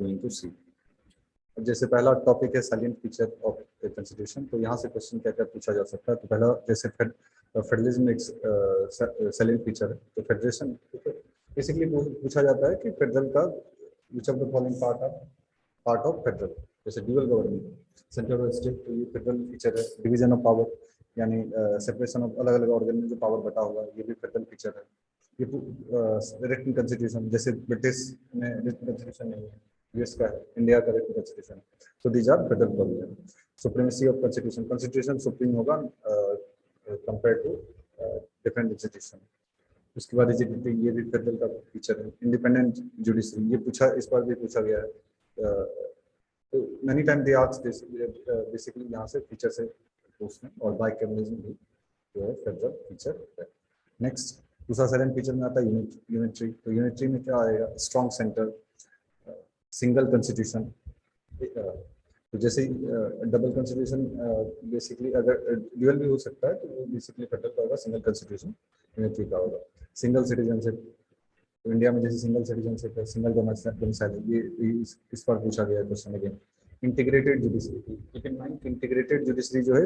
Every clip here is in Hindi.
गोइंग टू सी। जैसे पहला टॉपिक है silent feature of the constitution, तो यहाँ से क्वेश्चन क्या क्या पूछा जा सकता है। तो पहला जैसे फेडरलिज्म एक साइलेंट फीचर है, तो फेडरेशन बेसिकली पूछा जाता है कि फेडरल का which of the following part of federal, जैसे ड्यूअल गवर्नमेंट सेंट्रल और स्टेट, तो ये फेडरल फीचर है। डिवीजन ऑफ पावर यानी सेपरेशन ऑफ अलग अलग ऑर्गन में जो पावर बटा हुआ है, ये भी फेडरल फीचर है। ये रिटन कॉन्स्टिट्यूशन, जैसे ब्रिटिश में रिटन कॉन्स्टिट्यूशन नहीं है, यूएस का है, इंडिया का रिटन कॉन्स्टिट्यूशन, तो these are federal provision. Supremacy of constitution, constitution supreme होगा कंपेयर टू डिफरेंट इंस्टीट्यूशन। उसके बाद रिजिडिटी, ये भी फेडरल का फीचर है। इंडिपेंडेंट जुडिशरी, ये पूछा, इस बार भी पूछा गया है। तो many time they ask this, basically यहाँ से फीचर से पूछते हैं। और बाइकैमरलिज्म भी जो है फेडरल फीचर है। नेक्स्ट दूसरा साइलेंट फीचर में आता है यूनिटरी। तो यूनिटरी में क्या आएगा, स्ट्रॉन्ग सेंटर, सिंगल कॉन्स्टिट्यूशन। तो जैसे डबल कॉन्स्टिट्यूशन बेसिकली अगर ड्यूअल भी हो सकता है, तो वो बेसिकली फेडरल का होगा, सिंगल कॉन्स्टिट्यूशन यूनिटरी का होगा। सिंगल सिटीजनशिप, तो इंडिया में जैसे सिंगल सिटीजनशिप है, सिंगल डोमिसाइल है, ये इस पर पूछा गया question again. Integrated judiciary, keep in mind integrated judiciary जो है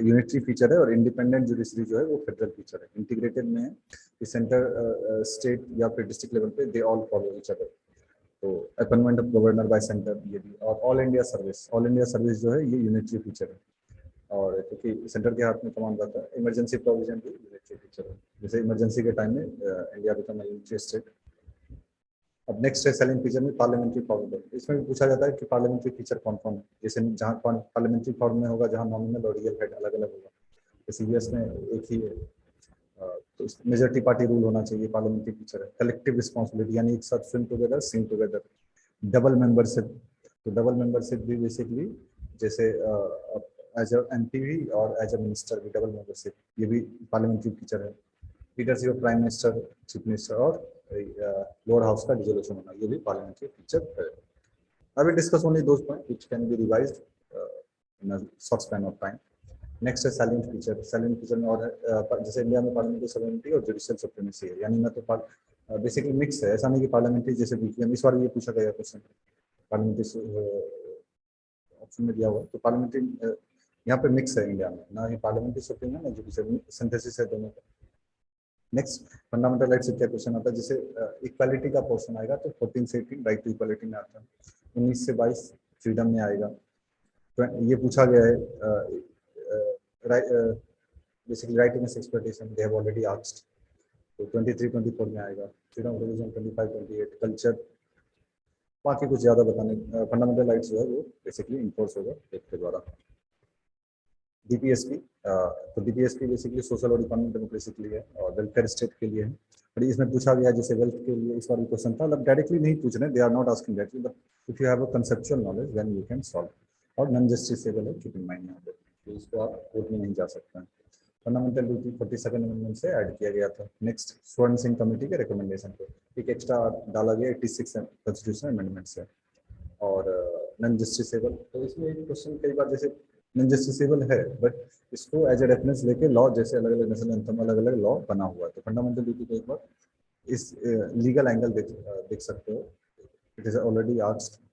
यूनिटरी फीचर है, और इंडिपेंडेंट जुडिशरी जो है वो फेडरल फीचर है। इंटीग्रेटेड में है कि सेंटर स्टेट या फिर डिस्ट्रिक्ट लेवल पे they all follow each other. तो appointment of governor by centre, ये भी। और ऑल इंडिया सर्विस जो है ये यूनिटरी फीचर है। और क्योंकि सेंटर के हाथ में कमांड रहता है। इमरजेंसी प्रोविजन भी यूनिटरी फीचर है, जैसे इमरजेंसी के टाइम में इंडिया बिकम यूनिटरी स्टेट। अब नेक्स्ट है साइलेंट फीचर में पार्लियामेंट्री फॉर्म। इसमें भी पूछा जाता है कि पार्लियामेंट्री फीचर कौन कौन है। जैसे जहाँ पार्लियामेंट्री फॉर्म में होगा, जहाँ नॉमिनल और रियल हेड अलग अलग होगा, जैसे यूएस में एक ही है। तो मेजॉरिटी पार्टी रूल होना चाहिए, पार्लियामेंट्री फीचर है। कलेक्टिव रिस्पॉन्सिबिलिटी यानी एक साथ स्विम टुगेदर, सिंग टुगेदर। डबल मेंबरशिप, तो डबल मेंबरशिप भी बेसिकली जैसे एज अ एमपी भी और एज अ मिनिस्टर भी डबल मेंबरशिप, ये भी पार्लियामेंट्री फीचर है। Leadership of prime minister, chief minister और लोअर हाउस का डिसोल्यूशन होना, ये भी पार्लियामेंट्री फीचर है। I will discuss only those points which can be revised in a short span of time. Next है साइलेंट फीचर। साइलेंट फीचर में और जैसे इंडिया में पार्लियामेंट्री सोवरेनिटी और जुडिशियल सुप्रीमेसी है, यानी मैं तो बेसिकली मिक्स है, ऐसा नहीं कि पार्लियामेंट्री जैसे बीपीएम, इस बार ये पूछा गया क्वेश्चन पार्लियामेंट्री ऑप्शन में दिया हुआ, तो पार्लियामेंट्री यहाँ पे मिक्स है इंडिया में, ना ये पार्लियामेंट्री सुप्रीम है ना जुडिशियल, सिंथेसिस है दोनों का। नेक्स्ट फंडामेंटल राइट से क्या क्वेश्चन आता है, जैसे इक्वालिटी का पोर्शन आएगा, तो 14 से 18 राइट टू इक्वालिटी में आता है। 19 से 22 फ्रीडम में आएगा। तो ये पूछा गया है basically right against exploitation, they have already asked. तो 23 24 में आएगा। Freedom of religion 25 28। कल्चर बाकी कुछ ज़्यादा बताने, फंडामेंटल राइट्स जो है वो बेसिकली इन्फोर्स होगा एक्ट के द्वारा। डीपीएसपी, तो डीपीएसपी बेसिकली सोशल और इकोनॉमिक डेमोक्रेसी के लिए और वेलफेयर स्टेट के लिए है। और इसमें पूछा गया जैसे वेल्थ के लिए इस बार क्वेश्चन था, मतलब डायरेक्टली नहीं पूछ रहे, they are not asking directly, but if you have a conceptual knowledge then you can solve. और नॉन जस्टिसेबल है, कीप इन माइंड यहाँ पे, तो इसको आप कोर्ट में नहीं जा सकते हैं। फंडामेंटल ड्यूटी 42 अमेंडमेंट से ऐड किया गया था। नेक्स्ट स्वर्ण सिंह कमेटी के रिकमेंडेशन पे एक एक्स्ट्रा डाला गया 86 कॉन्स्टिट्यूशनल अमेंडमेंट से। और नॉन जस्टिसेबल, तो इसमें एक क्वेश्चन कई बार जैसे नॉन जस्टिसेबल है, बट इसको एज ए रेफरेंस लेके लॉ, जैसे अलग अलग नेशनल एंथम अलग अलग लॉ बना हुआ है, तो फंडामेंटल ड्यूटी को एक बार इस लीगल एंगल देख सकते हो। It is already asked.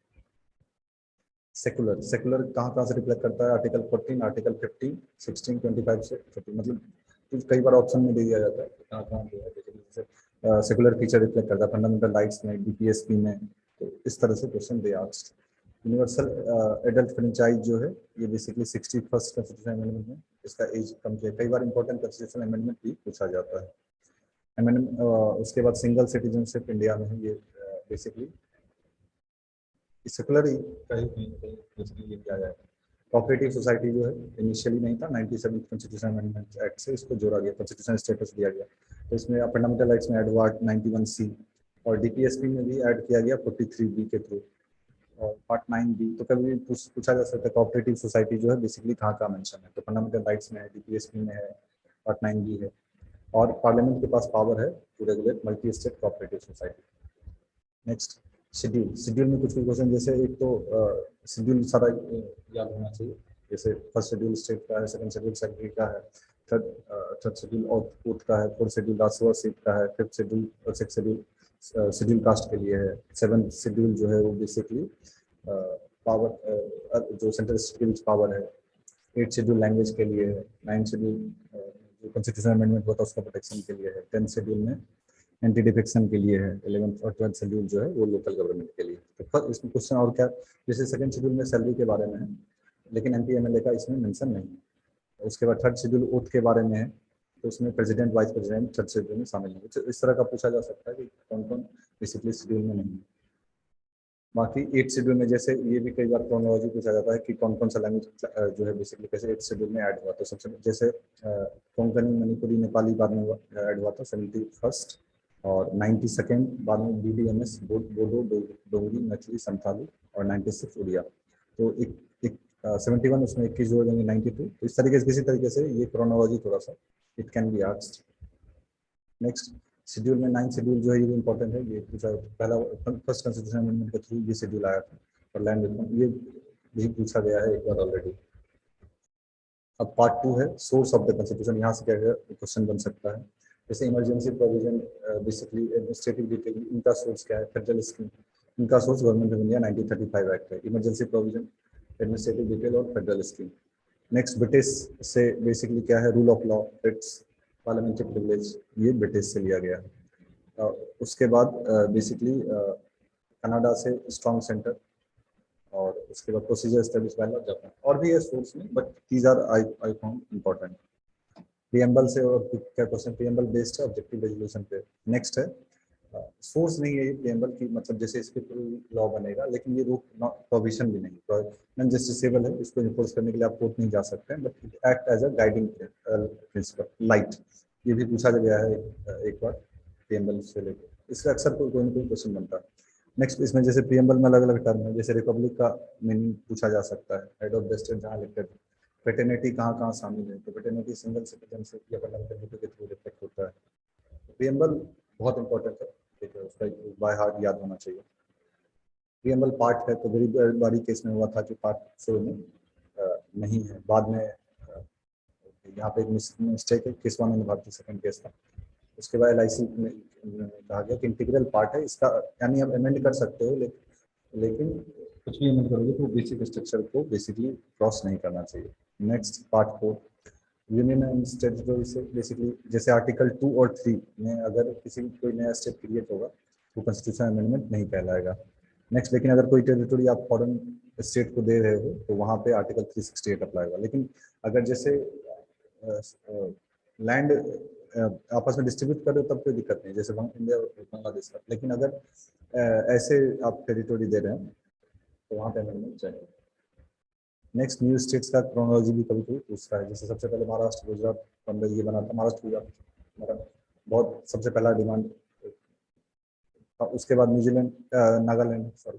Secular, secular कहाँ से रिफ्लेक्ट करता है, आर्टिकल 14, आर्टिकल 15, 16, 25 से 30, मतलब कई बार ऑप्शन में दे दिया जाता है कहाँ जो है जैसे सेकुलर फीचर रिफ्लेक्ट करता है फंडामेंटल राइट्स में, डीपीएसपी में, तो इस तरह से question they asked. Universal adult franchise जो है ये बेसिकली 61st कॉन्स्टिट्यूशन अमेंडमेंट में इसका एज कम किया। कई बार इंपॉर्टेंट कॉन्स्टिट्यूशन अमेंडमेंट भी पूछा जाता है। अमेंडमेंट उसके बाद सिंगल सिटीजनशिप इंडिया में है, ये बेसिकली सेकुलर ही कहीं बेसिकली ये किया जाएगा। कोऑपरेटिव सोसाइटी जो है इनिशियली नहीं था, 97 कॉन्स्टिट्यूशन अमेंडमेंट एक्ट से इसको जोड़ा गया, कॉन्स्टिट्यूशन स्टेटस दिया गया। तो इसमें फंडामेंटल राइट्स में ऐड हुआ 91C, और डीपीएसपी में भी ऐड किया गया 43B के थ्रू, और पार्ट 9B। तो कभी भी पूछा जा सकता है कोऑपरेटिव सोसाइटी जो है बेसिकली कहाँ मेंशन है, तो फंडामेंटल राइट्स में है, डीपीएसपी में है, पार्ट 9B है। और पार्लियामेंट के पास पावर है to regulate multi state cooperative society. Next schedule, schedule में कुछ भी क्वेश्चन, जैसे एक तो शेड्यूल सारा याद होना चाहिए, जैसे फर्स्ट शेड्यूल स्टेट का है, सेकंड शेड्यूल सेक्रेटरी का है, थर्ड शेड्यूल ओथ का है, फोर्थ शेड्यूल राजसभा सीट का है, फिफ्थ शेड्यूल और सिक्स शेड्यूल शेड्यूल कास्ट के लिए है, 7 शेड्यूल जो है वो बेसिकली पावर जो सेंट्रल स्टेट के बीच पावर है, 8 शेड्यूल लैंग्वेज के लिए है, 9 शेड्यूल जो कॉन्स्टिट्यूशन अमेंडमेंट होता है उसका प्रोटेक्शन के लिए है, 10 शेड्यूल में एंटी डिफेक्शन के लिए है, 11th और 12th शेड्यूल जो है वो लोकल गवर्नमेंट के लिए। तो इसमें क्वेश्चन और क्या, जैसे सेकंड शेड्यूल में सैलरी के बारे में है, लेकिन एमपी एमएलए का इसमें मेंशन नहीं है। उसके बाद थर्ड शेड्यूल ओथ के बारे में है, तो उसमें president vice president third schedule में शामिल नहीं है। इस तरह का पूछा जा सकता है कि कौन कौन बेसिकली शेड्यूल में नहीं है। बाकी 8 शेड्यूल में जैसे ये भी कई बार क्रोनोलॉजी पूछा जाता है कि कौन कौन सा लैंग्वेज जो है बेसिकली कैसे 8 शेड्यूल में ऐड हुआ। तो सबसे जैसे कोंकणी, मणिपुरी, नेपाली बाद में ऐड हुआ था 71st, और 92nd बाद में BDMS बोडो, डोगरी, मैथिली, संथाली, और 96 उड़िया। तो एक 71 उसमें 21 जोड़ देंगे 92। तो इस तरीके से किसी तरीके से ये क्रोनोलॉजी थोड़ा सा it can be asked. Next schedule में 9 शेड्यूल जो है ये भी इंपॉर्टेंट है, ये पूछा पहला फर्स्ट कॉन्स्टिट्यूशन अमेंडमेंट के थ्रू ये शेड्यूल आया था, और लैंड रिफॉर्म ये भी पूछा गया है एक बार ऑलरेडी। अब पार्ट 2 है सोर्स ऑफ द कॉन्स्टिट्यूशन। यहाँ से क्या क्वेश्चन बन सकता है, जैसे emergency provision, basically administrative detail, इनका सोर्स क्या है, फेडरल स्कीम, इनका source government of India 1935 act है, इमरजेंसी प्रोविजन, एडमिनिस्ट्रेटिव डिटेल और फेडरल स्कीम। नेक्स्ट ब्रिटिश से बेसिकली क्या है, rule of law, it's parliamentary privilege, ये ब्रिटिश से लिया गया है। उसके बाद बेसिकली कनाडा से स्ट्रॉन्ग सेंटर, और उसके बाद procedure establish by law Japan, और भी है सोर्स में, but these are I found important. Preamble से और क्या क्वेश्चन, प्रीएम्बल बेस्ड है ऑब्जेक्टिव रेजोल्यूशन पे। नेक्स्ट है सोर्स नहीं है ये प्रीएम्बल की, मतलब जैसे इसके थ्रू लॉ बनेगा, लेकिन ये प्रोविजन भी नहीं, नॉन जस्टिसेबल है, इसको इन्फोर्स करने के लिए आप कोर्ट नहीं जा सकते हैं, but it act as a guiding principle light. ये भी पूछा गया है एक बार प्रीएम्बल से लेकर, इसका अक्सर कोई ना कोई क्वेश्चन बनता है। नेक्स्ट इसमें जैसे प्रीएम्बल में अलग अलग टर्म है, जैसे रिपब्लिक का मीनिंग पूछा जा सकता है, हेड ऑफ द स्टेट जहाँ इलेक्टेड, पेटर्निटी कहाँ कहाँ शामिल है, तो पेटर्निटी सिंगल सिटीजनशिप या फंडामेंटल के थ्रू रिफ्लेक्ट होता है। प्रीएम्बल बहुत इंपॉर्टेंट है, ठीक है, उसका बाय हार्ट याद होना चाहिए। प्रीएम्बल पार्ट है, तो वेरी बारी केस में हुआ था कि पार्ट 4 में नहीं है, बाद में यहाँ पे एक मिस्टेक है, केस 1 में भारतीय सेकंड केस था। उसके बाद LIC में कहा गया कि इंटीग्रल पार्ट है इसका, यानी आप अमेंड कर सकते हो, लेकिन कुछ भी अमेंड करोगे तो बेसिक स्ट्रक्चर को बेसिकली क्रॉस नहीं करना चाहिए। Next part 4 union and territory से बेसिकली जैसे आर्टिकल 2 और 3 में अगर किसी कोई नया स्टेट क्रिएट होगा तो कॉन्स्टिट्यूशन अमेंडमेंट नहीं कहलाएगा। नेक्स्ट, लेकिन अगर कोई टेरिटरी आप फॉरेन स्टेट को दे रहे हो तो वहाँ पे आर्टिकल 368 अप्लाई होगा। लेकिन अगर जैसे लैंड आपस में डिस्ट्रीब्यूट कर रहे हो तब कोई दिक्कत नहीं, जैसे इंडिया और बांग्लादेश का। लेकिन अगर ऐसे आप टेरिटरी दे रहे हैं तो वहाँ पे अमेंडमेंट चाहिए। नेक्स्ट, न्यू स्टेट्स का क्रोनोलॉजी भी कभी कभी पूछता है, जैसे सबसे पहले महाराष्ट्र, गुजरात, बम्बई ये बना था, महाराष्ट्र गुजरात हमारा बहुत सबसे पहला डिमांड। उसके बाद न्यूजीलैंड, नागालैंड, सॉरी,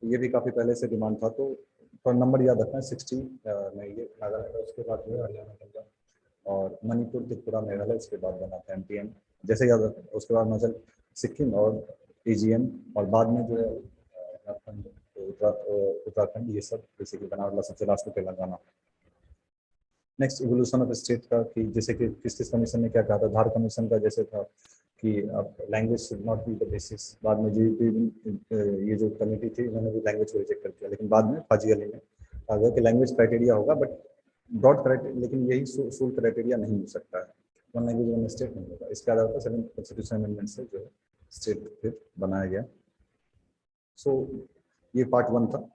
ये भी काफ़ी पहले से डिमांड था। तो थोड़ा नंबर याद रखना है, 60 में ये नागालैंड, उसके बाद जो है हरियाणा, पंजाब और मणिपुर, त्रिपुरा, मेघालय, उसके बाद बना था MTM, जैसे याद रखना। उसके बाद हिमाचल, सिक्किम और AGM, और बाद में जो है उत्तराखंड, ये सब बेसिकली बना, वाला सबसे लास्ट में Telangana. Next, evolution of state का, कि जैसे कि किस कमीशन ने क्या कहा था, धार कमीशन का जैसे था कि अब language should not be the basis. बाद में ये जो कमेटी थी उन्होंने भी लैंग्वेज को रिजेक्ट कर दिया, लेकिन बाद में फाजी अली ने कहा गया कि लैंग्वेज क्राइटेरिया होगा, बट ब्रॉड क्राइटेरिया, लेकिन यही सोल क्राइटेरिया नहीं हो सकता है, वन लैंग्वेज वन स्टेट नहीं होगा। इसके आधार पर 7 कॉन्स्टिट्यूशन अमेंडमेंट से जो है स्टेट फिर बनाया गया। सो ये पार्ट 1 था।